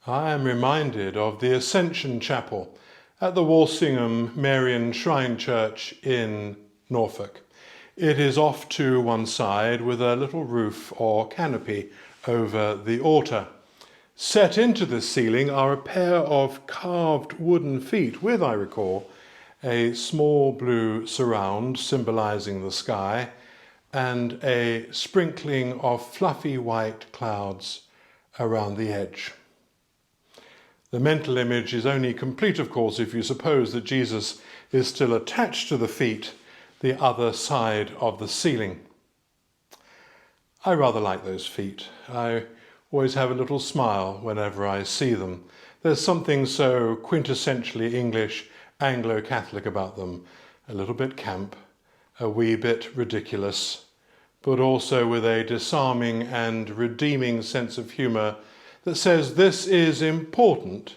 I am reminded of the Ascension Chapel at the Walsingham Marian Shrine Church in Norfolk. It is off to one side with a little roof or canopy over the altar. Set into the ceiling are a pair of carved wooden feet with, I recall, a small blue surround symbolising the sky and a sprinkling of fluffy white clouds around the edge. The mental image is only complete, of course, if you suppose that Jesus is still attached to the feet, the other side of the ceiling. I rather like those feet. I always have a little smile whenever I see them. There's something so quintessentially English, Anglo-Catholic about them. A little bit camp, a wee bit ridiculous, but also with a disarming and redeeming sense of humour that says this is important,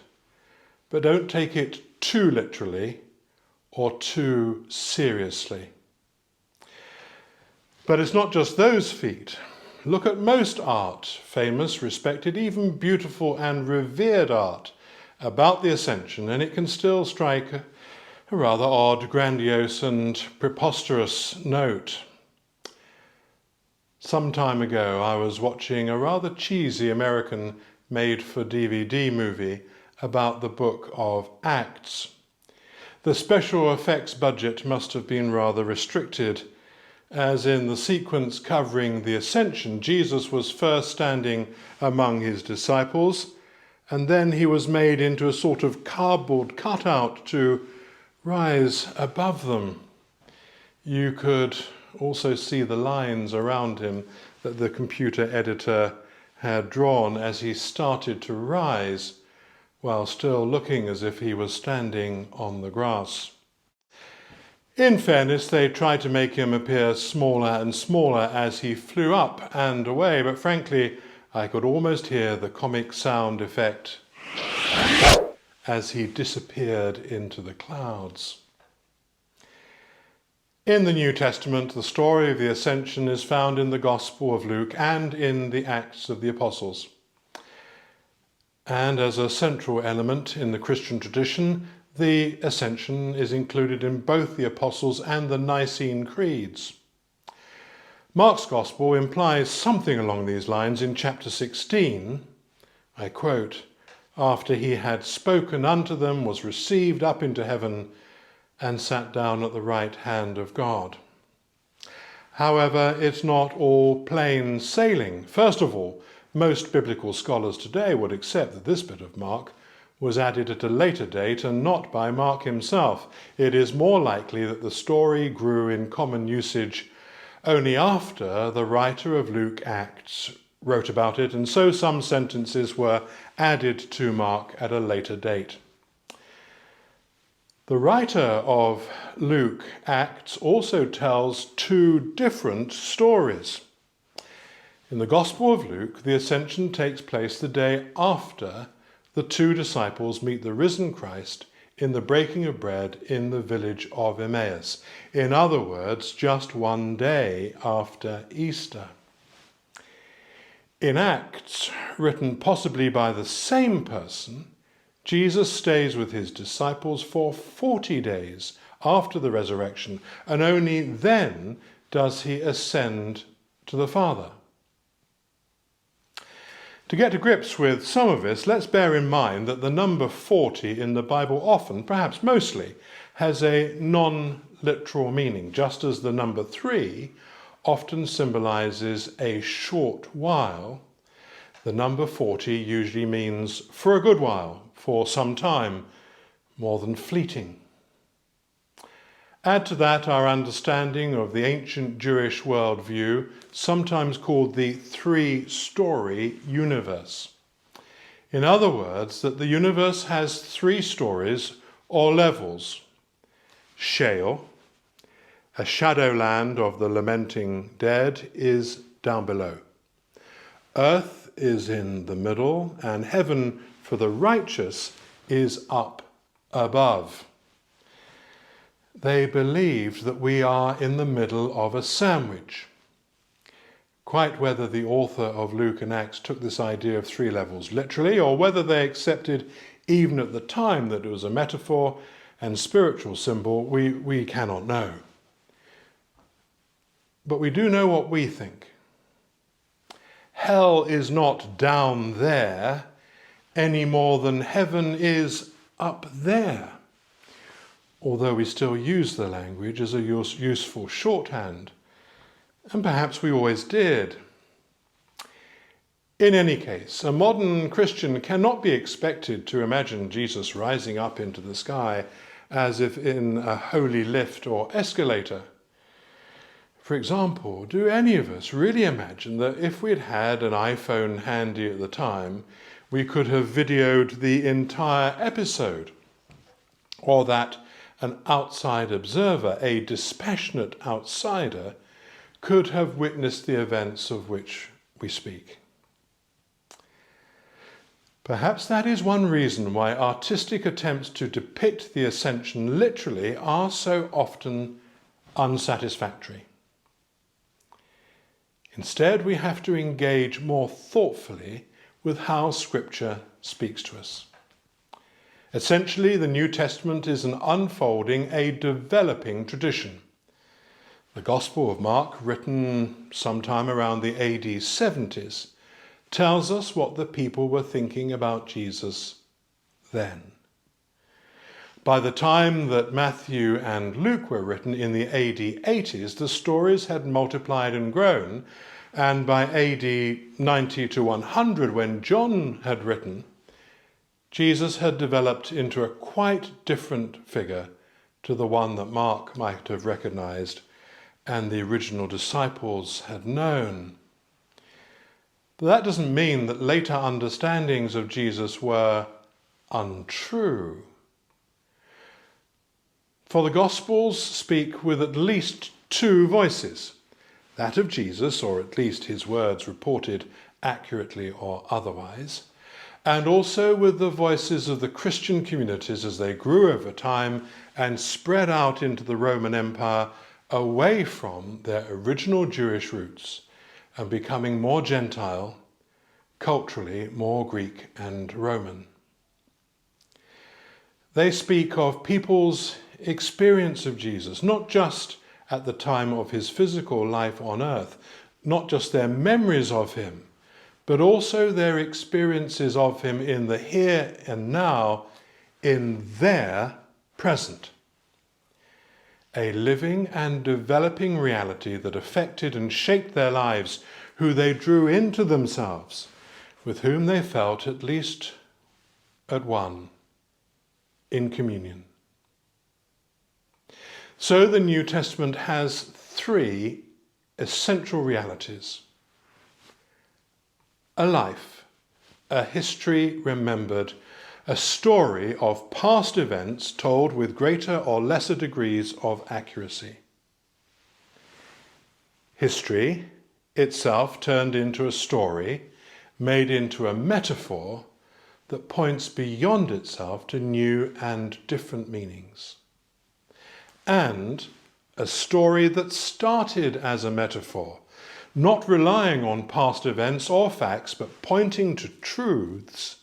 but don't take it too literally or too seriously. But it's not just those feet. Look at most art, famous, respected, even beautiful and revered art about the Ascension, and it can still strike a rather odd, grandiose and preposterous note. Some time ago I was watching a rather cheesy American made-for-DVD movie about the book of Acts. The special effects budget must have been rather restricted, as in the sequence covering the Ascension, Jesus was first standing among his disciples, and then he was made into a sort of cardboard cutout to rise above them. You could also see the lines around him that the computer editor had drawn as he started to rise, while still looking as if he was standing on the grass. In fairness, they tried to make him appear smaller and smaller as he flew up and away, but frankly, I could almost hear the comic sound effect as he disappeared into the clouds. In the New Testament, the story of the Ascension is found in the Gospel of Luke and in the Acts of the Apostles. And as a central element in the Christian tradition, the Ascension is included in both the Apostles and the Nicene Creeds. Mark's Gospel implies something along these lines in chapter 16. I quote, "After he had spoken unto them, was received up into heaven, and sat down at the right hand of God." However, it's not all plain sailing. First of all, most biblical scholars today would accept that this bit of Mark was added at a later date and not by Mark himself. It is more likely that the story grew in common usage only after the writer of Luke Acts wrote about it, and so some sentences were added to Mark at a later date. The writer of Luke Acts also tells two different stories. In the Gospel of Luke, the Ascension takes place the day after the two disciples meet the risen Christ in the breaking of bread in the village of Emmaus. In other words, just one day after Easter. In Acts, written possibly by the same person, Jesus stays with his disciples for 40 days after the resurrection, and only then does he ascend to the Father. To get to grips with some of this, let's bear in mind that the number 40 in the Bible often, perhaps mostly, has a non-literal meaning, just as the number 3 often symbolises a short while. The number 40 usually means for a good while, for some time, more than fleeting. Add to that our understanding of the ancient Jewish worldview, sometimes called the three-story universe. In other words, that the universe has 3 stories or levels. Sheol, a shadowland of the lamenting dead, is down below. Earth is in the middle, and heaven for the righteous is up above. They believed that we are in the middle of a sandwich. quite whether the author of Luke and Acts took this idea of three levels literally, or whether they accepted even at the time that it was a metaphor and spiritual symbol, we cannot know. But we do know what we think. Hell is not down there any more than heaven is up there, although we still use the language as a useful shorthand, and perhaps we always did. In any case, a modern Christian cannot be expected to imagine Jesus rising up into the sky as if in a holy lift or escalator. For example, do any of us really imagine that if we'd had an iPhone handy at the time, we could have videoed the entire episode? Or that an outside observer, a dispassionate outsider, could have witnessed the events of which we speak? Perhaps that is one reason why artistic attempts to depict the Ascension literally are so often unsatisfactory. Instead, we have to engage more thoughtfully with how Scripture speaks to us. Essentially, the New Testament is an unfolding, a developing tradition. The Gospel of Mark, written sometime around the AD 70s, tells us what the people were thinking about Jesus then. By the time that Matthew and Luke were written in the AD 80s, the stories had multiplied and grown, and by AD 90 to 100, when John had written, Jesus had developed into a quite different figure to the one that Mark might have recognized and the original disciples had known. But that doesn't mean that later understandings of Jesus were untrue. For the Gospels speak with at least two voices, that of Jesus, or at least his words reported accurately or otherwise, and also with the voices of the Christian communities as they grew over time and spread out into the Roman Empire away from their original Jewish roots and becoming more Gentile, culturally more Greek and Roman. They speak of people's experience of Jesus, not just at the time of his physical life on earth, not just their memories of him, but also their experiences of him in the here and now, in their present. A living and developing reality that affected and shaped their lives, who they drew into themselves, with whom they felt at least at one, in communion. So the New Testament has three essential realities: a life, a history remembered, a story of past events told with greater or lesser degrees of accuracy. History itself turned into a story, made into a metaphor that points beyond itself to new and different meanings. And a story that started as a metaphor, not relying on past events or facts, but pointing to truths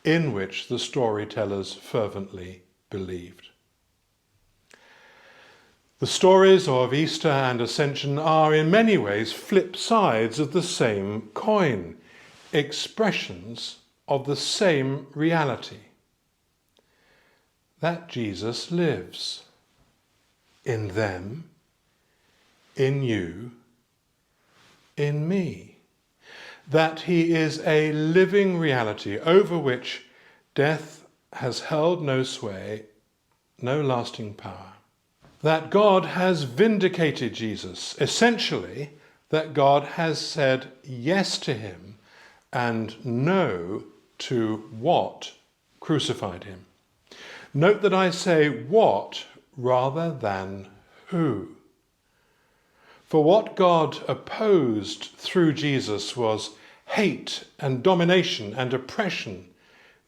in which the storytellers fervently believed. The stories of Easter and Ascension are in many ways flip sides of the same coin, expressions of the same reality. That Jesus lives in them, in you, in me. That he is a living reality over which death has held no sway, no lasting power. That God has vindicated Jesus, essentially that God has said yes to him and no to what crucified him. Note that I say what rather than who. For what God opposed through Jesus was hate and domination and oppression,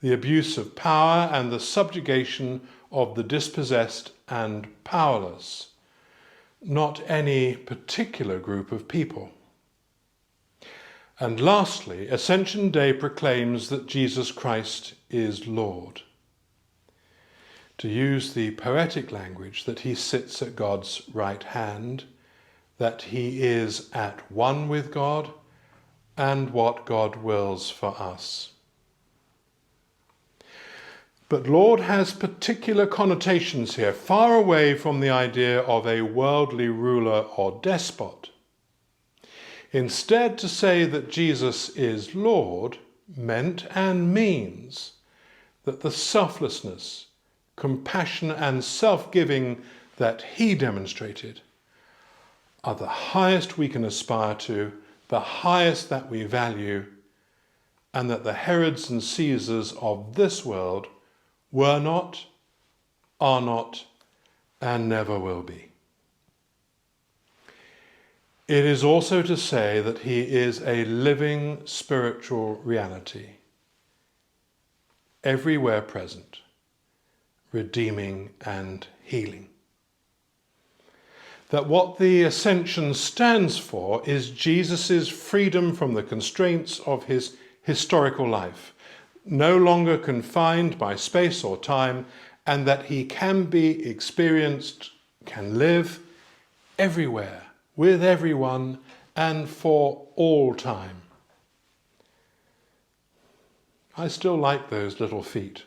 the abuse of power and the subjugation of the dispossessed and powerless, not any particular group of people. And lastly, Ascension Day proclaims that Jesus Christ is Lord. To use the poetic language, that he sits at God's right hand, that he is at one with God, and what God wills for us. But Lord has particular connotations here, far away from the idea of a worldly ruler or despot. Instead, to say that Jesus is Lord meant and means that the selflessness, compassion and self-giving that he demonstrated are the highest we can aspire to, the highest that we value, and that the Herods and Caesars of this world were not, are not, and never will be. It is also to say that he is a living spiritual reality, everywhere present, redeeming and healing. That what the Ascension stands for is Jesus' freedom from the constraints of his historical life, no longer confined by space or time, and that he can be experienced, can live everywhere, with everyone, and for all time. I still like those little feet,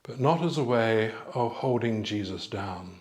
but not as a way of holding Jesus down.